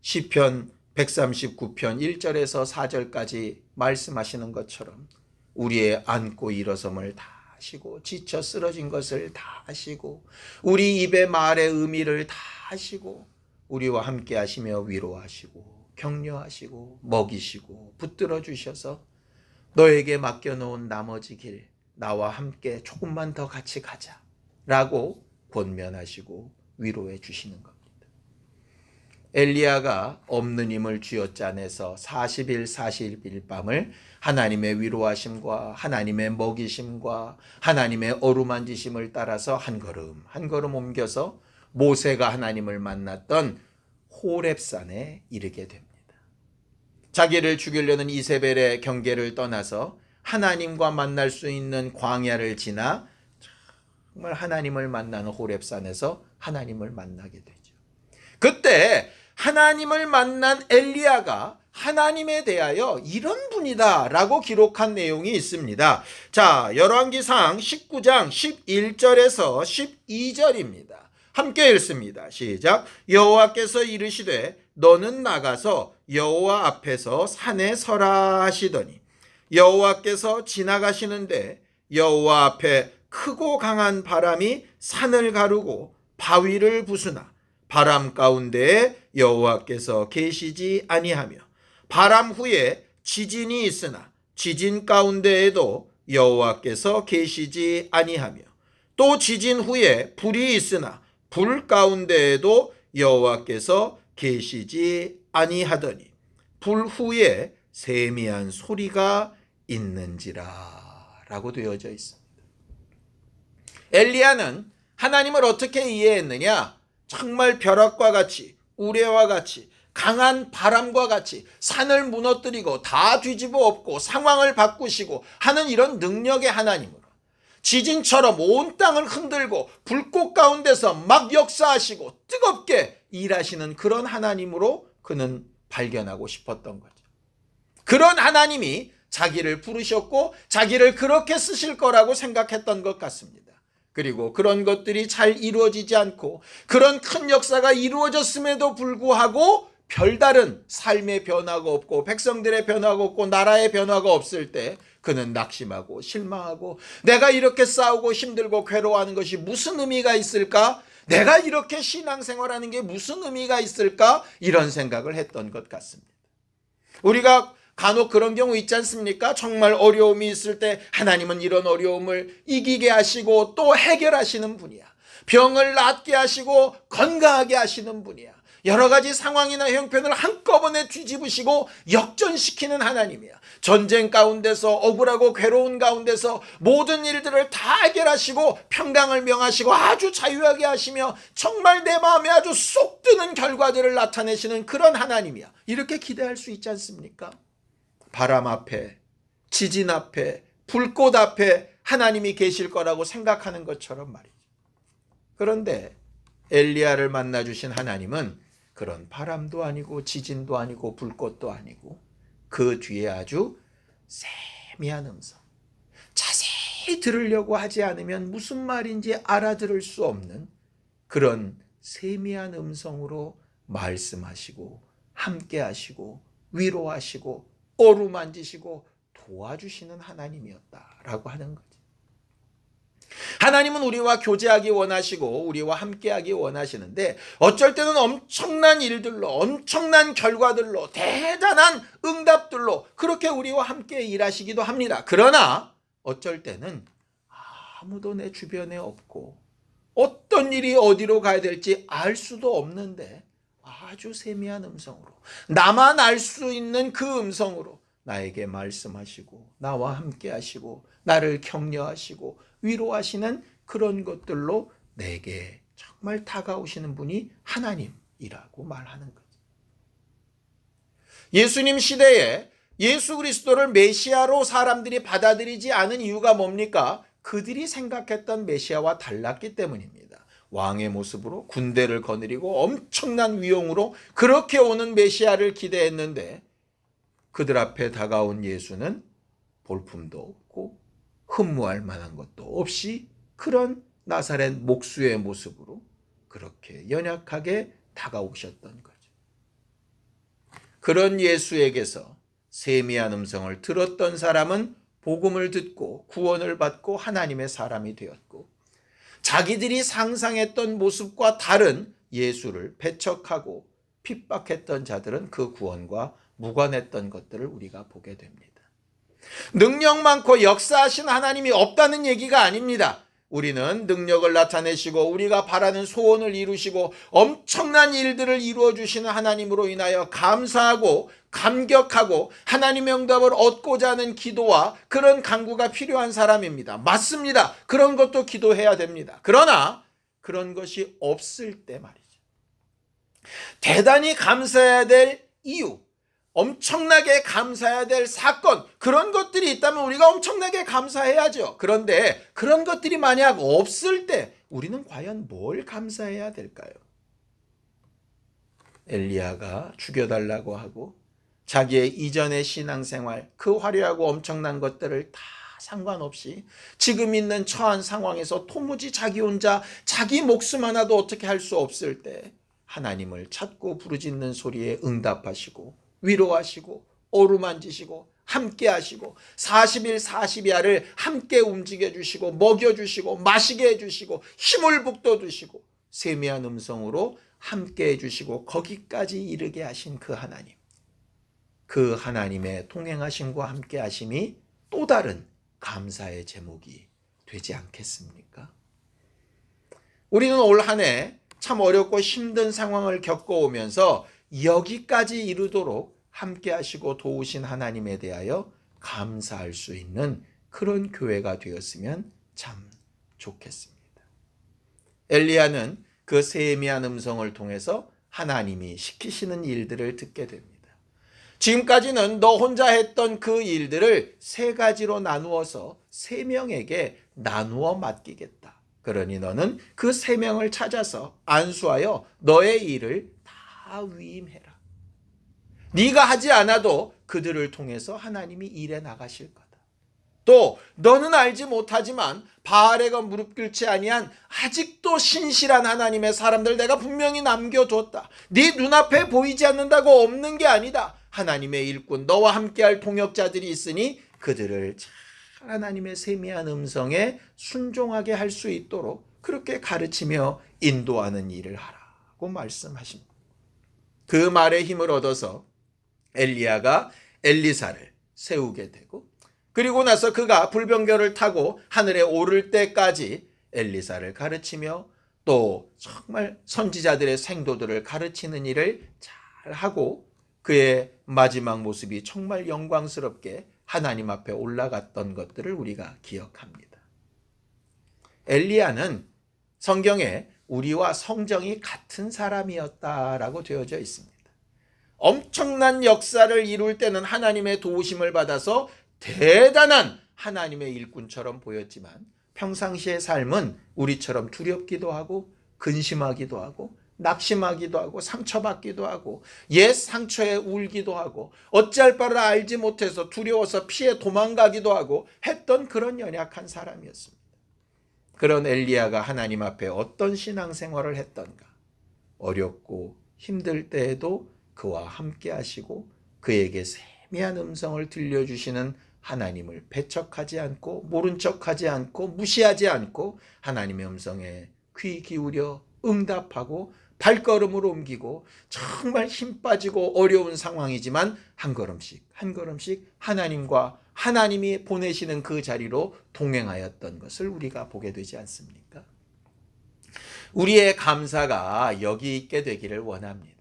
시편 139편 1절에서 4절까지 말씀하시는 것처럼 우리의 앉고 일어섬을 다 하시고 지쳐 쓰러진 것을 다 하시고 우리 입의 말의 의미를 다 하시고 우리와 함께 하시며 위로하시고 격려하시고 먹이시고 붙들어 주셔서 너에게 맡겨놓은 나머지 길 나와 함께 조금만 더 같이 가자 라고 권면하시고 위로해 주시는 겁니다. 엘리야가 없는 힘을 쥐어짜내서 40일 40일 밤을 하나님의 위로하심과 하나님의 먹이심과 하나님의 어루만지심을 따라서 한 걸음 한 걸음 옮겨서 모세가 하나님을 만났던 호렙산에 이르게 됩니다. 자기를 죽이려는 이세벨의 경계를 떠나서 하나님과 만날 수 있는 광야를 지나 정말 하나님을 만나는 호렙산에서 하나님을 만나게 되죠. 그때 하나님을 만난 엘리야가 하나님에 대하여 이런 분이다 라고 기록한 내용이 있습니다. 자, 열왕기상 19장 11절에서 12절입니다. 함께 읽습니다. 시작. 여호와께서 이르시되 너는 나가서 여호와 앞에서 산에 서라 하시더니 여호와께서 지나가시는데 여호와 앞에 크고 강한 바람이 산을 가르고 바위를 부수나 바람 가운데에 여호와께서 계시지 아니하며 바람 후에 지진이 있으나 지진 가운데에도 여호와께서 계시지 아니하며 또 지진 후에 불이 있으나 불 가운데에도 여호와께서 계시지 아니하더니 불 후에 세미한 소리가 있는지라 라고 되어져 있습니다. 엘리야는 하나님을 어떻게 이해했느냐? 정말 벼락과 같이 우레와 같이 강한 바람과 같이 산을 무너뜨리고 다 뒤집어 엎고 상황을 바꾸시고 하는 이런 능력의 하나님으로 지진처럼 온 땅을 흔들고 불꽃 가운데서 막 역사하시고 뜨겁게 일하시는 그런 하나님으로 그는 발견하고 싶었던 거죠. 그런 하나님이 자기를 부르셨고 자기를 그렇게 쓰실 거라고 생각했던 것 같습니다. 그리고 그런 것들이 잘 이루어지지 않고 그런 큰 역사가 이루어졌음에도 불구하고 별다른 삶의 변화가 없고 백성들의 변화가 없고 나라의 변화가 없을 때 그는 낙심하고 실망하고 내가 이렇게 싸우고 힘들고 괴로워하는 것이 무슨 의미가 있을까? 내가 이렇게 신앙생활하는 게 무슨 의미가 있을까? 이런 생각을 했던 것 같습니다. 우리가 간혹 그런 경우 있지 않습니까? 정말 어려움이 있을 때 하나님은 이런 어려움을 이기게 하시고 또 해결하시는 분이야. 병을 낫게 하시고 건강하게 하시는 분이야. 여러 가지 상황이나 형편을 한꺼번에 뒤집으시고 역전시키는 하나님이야. 전쟁 가운데서 억울하고 괴로운 가운데서 모든 일들을 다 해결하시고 평강을 명하시고 아주 자유하게 하시며 정말 내 마음에 아주 쏙 드는 결과들을 나타내시는 그런 하나님이야. 이렇게 기대할 수 있지 않습니까? 바람 앞에, 지진 앞에, 불꽃 앞에 하나님이 계실 거라고 생각하는 것처럼 말이죠. 그런데 엘리야를 만나주신 하나님은 그런 바람도 아니고 지진도 아니고 불꽃도 아니고 그 뒤에 아주 세미한 음성, 자세히 들으려고 하지 않으면 무슨 말인지 알아들을 수 없는 그런 세미한 음성으로 말씀하시고 함께 하시고 위로하시고 어루만지시고 도와주시는 하나님이었다라고 하는 거죠. 하나님은 우리와 교제하기 원하시고 우리와 함께하기 원하시는데 어쩔 때는 엄청난 일들로 엄청난 결과들로 대단한 응답들로 그렇게 우리와 함께 일하시기도 합니다. 그러나 어쩔 때는 아무도 내 주변에 없고 어떤 일이 어디로 가야 될지 알 수도 없는데 아주 세미한 음성으로 나만 알 수 있는 그 음성으로 나에게 말씀하시고 나와 함께 하시고 나를 격려하시고 위로하시는 그런 것들로 내게 정말 다가오시는 분이 하나님이라고 말하는 거죠. 예수님 시대에 예수 그리스도를 메시아로 사람들이 받아들이지 않은 이유가 뭡니까? 그들이 생각했던 메시아와 달랐기 때문입니다. 왕의 모습으로 군대를 거느리고 엄청난 위용으로 그렇게 오는 메시아를 기대했는데 그들 앞에 다가온 예수는 볼품도 없고 흠모할 만한 것도 없이 그런 나사렛 목수의 모습으로 그렇게 연약하게 다가오셨던 거죠. 그런 예수에게서 세미한 음성을 들었던 사람은 복음을 듣고 구원을 받고 하나님의 사람이 되었고, 자기들이 상상했던 모습과 다른 예수를 배척하고 핍박했던 자들은 그 구원과 무관했던 것들을 우리가 보게 됩니다. 능력 많고 역사하신 하나님이 없다는 얘기가 아닙니다. 우리는 능력을 나타내시고 우리가 바라는 소원을 이루시고 엄청난 일들을 이루어 주시는 하나님으로 인하여 감사하고 감격하고 하나님의 응답을 얻고자 하는 기도와 그런 간구가 필요한 사람입니다. 맞습니다. 그런 것도 기도해야 됩니다. 그러나 그런 것이 없을 때 말이죠, 대단히 감사해야 될 이유, 엄청나게 감사해야 될 사건, 그런 것들이 있다면 우리가 엄청나게 감사해야죠. 그런데 그런 것들이 만약 없을 때 우리는 과연 뭘 감사해야 될까요? 엘리야가 죽여달라고 하고 자기의 이전의 신앙생활, 그 화려하고 엄청난 것들을 다 상관없이 지금 있는 처한 상황에서 도무지 자기 혼자 자기 목숨 하나도 어떻게 할 수 없을 때 하나님을 찾고 부르짖는 소리에 응답하시고 위로하시고 어루만지시고 함께 하시고 40일 40야를 함께 움직여 주시고 먹여 주시고 마시게 해 주시고 힘을 북돋 주시고 세미한 음성으로 함께 해 주시고 거기까지 이르게 하신 그 하나님, 그 하나님의 동행하심과 함께 하심이 또 다른 감사의 제목이 되지 않겠습니까? 우리는 올 한 해 참 어렵고 힘든 상황을 겪어오면서 여기까지 이르도록 함께 하시고 도우신 하나님에 대하여 감사할 수 있는 그런 교회가 되었으면 참 좋겠습니다. 엘리야는 그 세미한 음성을 통해서 하나님이 시키시는 일들을 듣게 됩니다. 지금까지는 너 혼자 했던 그 일들을 세 가지로 나누어서 세 명에게 나누어 맡기겠다. 그러니 너는 그 세 명을 찾아서 안수하여 너의 일을 다 위임해라. 네가 하지 않아도 그들을 통해서 하나님이 일해 나가실 거다. 또 너는 알지 못하지만 바알에게 무릎 꿇지 아니한 아직도 신실한 하나님의 사람들 내가 분명히 남겨뒀다. 네 눈앞에 보이지 않는다고 없는 게 아니다. 하나님의 일꾼 너와 함께할 동역자들이 있으니 그들을 잘 하나님의 세미한 음성에 순종하게 할 수 있도록 그렇게 가르치며 인도하는 일을 하라고 말씀하십니다. 그 말에 힘을 얻어서 엘리야가 엘리사를 세우게 되고, 그리고 나서 그가 불병거를 타고 하늘에 오를 때까지 엘리사를 가르치며 또 정말 선지자들의 생도들을 가르치는 일을 잘하고 그의 마지막 모습이 정말 영광스럽게 하나님 앞에 올라갔던 것들을 우리가 기억합니다. 엘리야는 성경에 우리와 성정이 같은 사람이었다라고 되어져 있습니다. 엄청난 역사를 이룰 때는 하나님의 도우심을 받아서 대단한 하나님의 일꾼처럼 보였지만 평상시의 삶은 우리처럼 두렵기도 하고 근심하기도 하고 낙심하기도 하고 상처받기도 하고 옛 상처에 울기도 하고 어찌할 바를 알지 못해서 두려워서 피해 도망가기도 하고 했던 그런 연약한 사람이었습니다. 그런 엘리야가 하나님 앞에 어떤 신앙생활을 했던가? 어렵고 힘들 때에도 그와 함께 하시고 그에게 세미한 음성을 들려주시는 하나님을 배척하지 않고 모른 척하지 않고 무시하지 않고 하나님의 음성에 귀 기울여 응답하고 발걸음을 옮기고 정말 힘 빠지고 어려운 상황이지만 한 걸음씩 한 걸음씩 하나님과 하나님이 보내시는 그 자리로 동행하였던 것을 우리가 보게 되지 않습니까? 우리의 감사가 여기 있게 되기를 원합니다.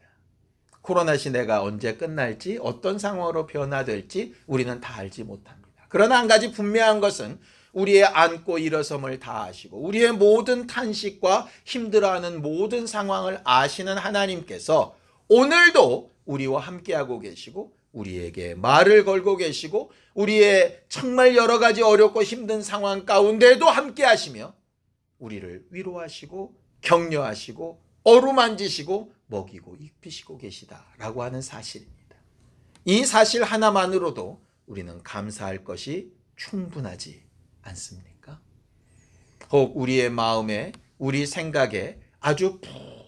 코로나 시대가 언제 끝날지 어떤 상황으로 변화될지 우리는 다 알지 못합니다. 그러나 한 가지 분명한 것은 우리의 앉고 일어섬을 다 아시고 우리의 모든 탄식과 힘들어하는 모든 상황을 아시는 하나님께서 오늘도 우리와 함께하고 계시고 우리에게 말을 걸고 계시고 우리의 정말 여러 가지 어렵고 힘든 상황 가운데도 함께하시며 우리를 위로하시고 격려하시고 어루만지시고 먹이고 입히시고 계시다라고 하는 사실입니다. 이 사실 하나만으로도 우리는 감사할 것이 충분하지 않습니까? 혹 우리의 마음에 우리 생각에 아주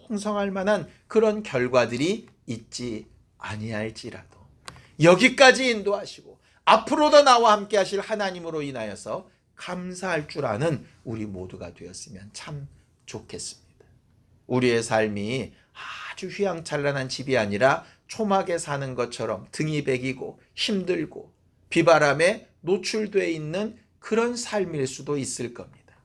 풍성할 만한 그런 결과들이 있지 아니할지라도 여기까지 인도하시고 앞으로도 나와 함께 하실 하나님으로 인하여서 감사할 줄 아는 우리 모두가 되었으면 참 좋겠습니다. 우리의 삶이 아주 휘황찬란한 집이 아니라 초막에 사는 것처럼 등이 베기고 힘들고 비바람에 노출되어 있는 그런 삶일 수도 있을 겁니다.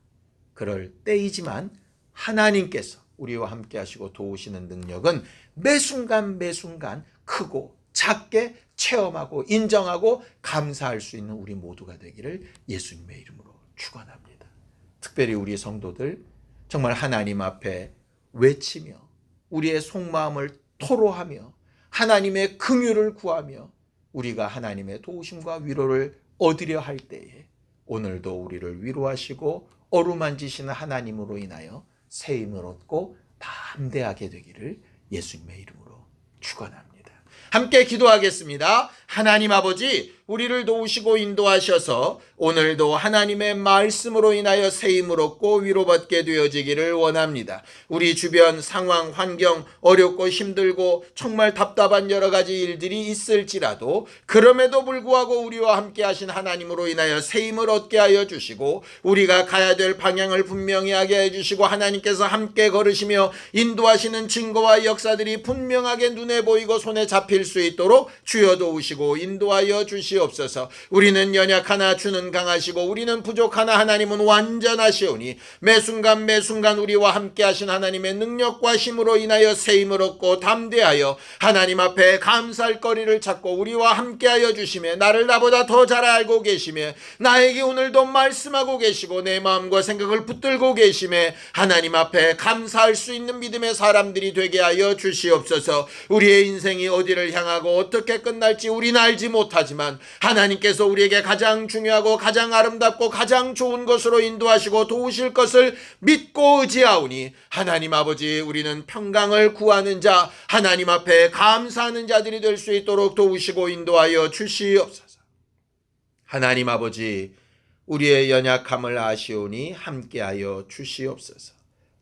그럴 때이지만 하나님께서 우리와 함께 하시고 도우시는 능력은 매 순간 매 순간 크고 작게 체험하고 인정하고 감사할 수 있는 우리 모두가 되기를 예수님의 이름으로 축원합니다. 특별히 우리 성도들 정말 하나님 앞에 외치며 우리의 속마음을 토로하며 하나님의 긍휼을 구하며 우리가 하나님의 도우심과 위로를 얻으려 할 때에 오늘도 우리를 위로하시고 어루만지시는 하나님으로 인하여 새 힘을 얻고 담대하게 되기를 예수님의 이름으로 축원합니다. 함께 기도하겠습니다. 하나님 아버지, 우리를 도우시고 인도하셔서 오늘도 하나님의 말씀으로 인하여 새 힘을 얻고 위로받게 되어지기를 원합니다. 우리 주변 상황, 환경 어렵고 힘들고 정말 답답한 여러 가지 일들이 있을지라도 그럼에도 불구하고 우리와 함께 하신 하나님으로 인하여 새 힘을 얻게 하여 주시고 우리가 가야 될 방향을 분명히 하게 해주시고 하나님께서 함께 걸으시며 인도하시는 증거와 역사들이 분명하게 눈에 보이고 손에 잡힐 수 있도록 주여 도우시고 인도하여 주시옵소서. 우리는 연약하나 주는 강하시고 우리는 부족하나 하나님은 완전하시오니 매 순간 매 순간 우리와 함께 하신 하나님의 능력과 힘으로 인하여 새 힘을 얻고 담대하여 하나님 앞에 감사할 거리를 찾고 우리와 함께 하여 주시며 나를 나보다 더 잘 알고 계시며 나에게 오늘도 말씀하고 계시고 내 마음과 생각을 붙들고 계시며 하나님 앞에 감사할 수 있는 믿음의 사람들이 되게 하여 주시옵소서. 우리의 인생이 어디를 향하고 어떻게 끝날지 우리는 알지 못하지만 하나님께서 우리에게 가장 중요하고 가장 아름답고 가장 좋은 것으로 인도하시고 도우실 것을 믿고 의지하오니 하나님 아버지, 우리는 평강을 구하는 자, 하나님 앞에 감사하는 자들이 될 수 있도록 도우시고 인도하여 주시옵소서. 하나님 아버지, 우리의 연약함을 아시오니 함께하여 주시옵소서.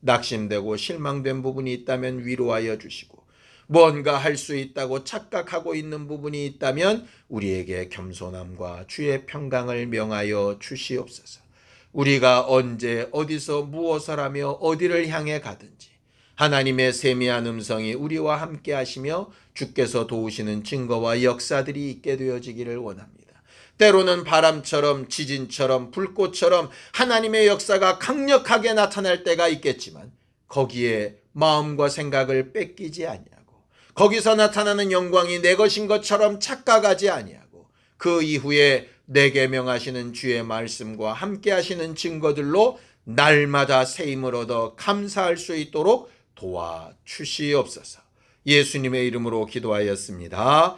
낙심되고 실망된 부분이 있다면 위로하여 주시고 뭔가 할 수 있다고 착각하고 있는 부분이 있다면 우리에게 겸손함과 주의 평강을 명하여 주시옵소서. 우리가 언제 어디서 무엇을 하며 어디를 향해 가든지 하나님의 세미한 음성이 우리와 함께 하시며 주께서 도우시는 증거와 역사들이 있게 되어지기를 원합니다. 때로는 바람처럼 지진처럼 불꽃처럼 하나님의 역사가 강력하게 나타날 때가 있겠지만 거기에 마음과 생각을 뺏기지 아니하고 거기서 나타나는 영광이 내 것인 것처럼 착각하지 아니하고 그 이후에 내게 명하시는 주의 말씀과 함께 하시는 증거들로 날마다 새 힘을 얻어 감사할 수 있도록 도와주시옵소서. 예수님의 이름으로 기도하였습니다.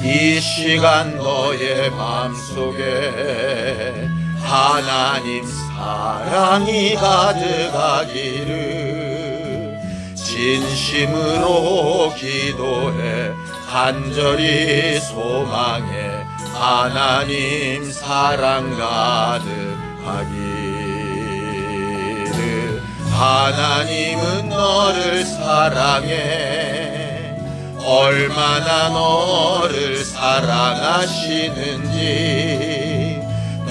이 시간 너의 맘속에 하나님 사랑이 가득하기를 진심으로 기도해 간절히 소망해 하나님 사랑 가득하기를. 하나님은 너를 사랑해 얼마나 너를 사랑하시는지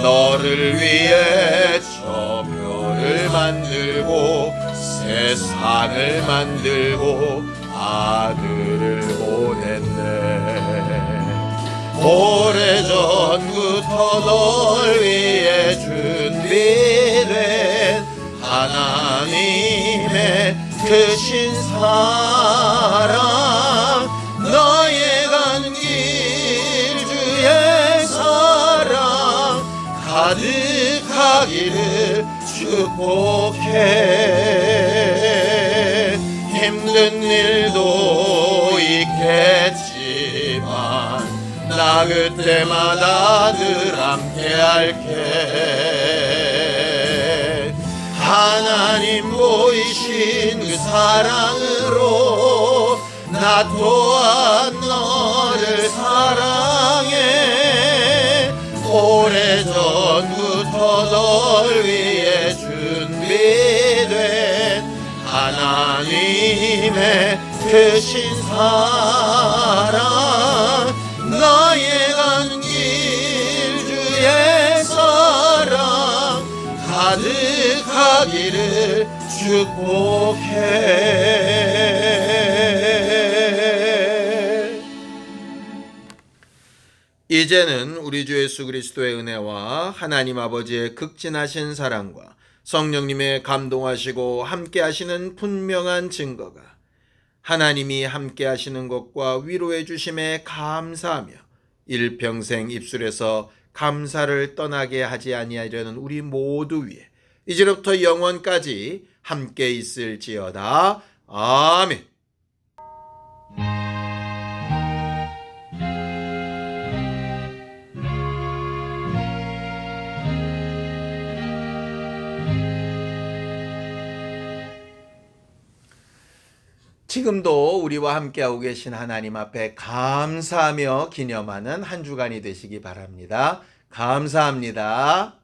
너를 위해 저 별을 만들고 세상을 만들고 아들을 보냈네. 오래전부터 널 위해 준비된 하나님의 크신 사랑 너의 간 길 주의 사랑 가득하기를 축복해. 힘든 일도 있겠지만 나 그때마다 늘 함께 할게. 하나님 보이신 그 사랑으로 나 또한 너를 힘에 되신 사랑 나의 간 길 주의 사랑 가득하기를 축복해. 이제는 우리 주 예수 그리스도의 은혜와 하나님 아버지의 극진하신 사랑과 성령님의 감동하시고 함께 하시는 분명한 증거가 하나님이 함께 하시는 것과 위로해 주심에 감사하며 일평생 입술에서 감사를 떠나게 하지 아니하려는 우리 모두 위에 이제부터 영원까지 함께 있을지어다. 아멘. 지금도 우리와 함께하고 계신 하나님 앞에 감사하며 기념하는 한 주간이 되시기 바랍니다. 감사합니다.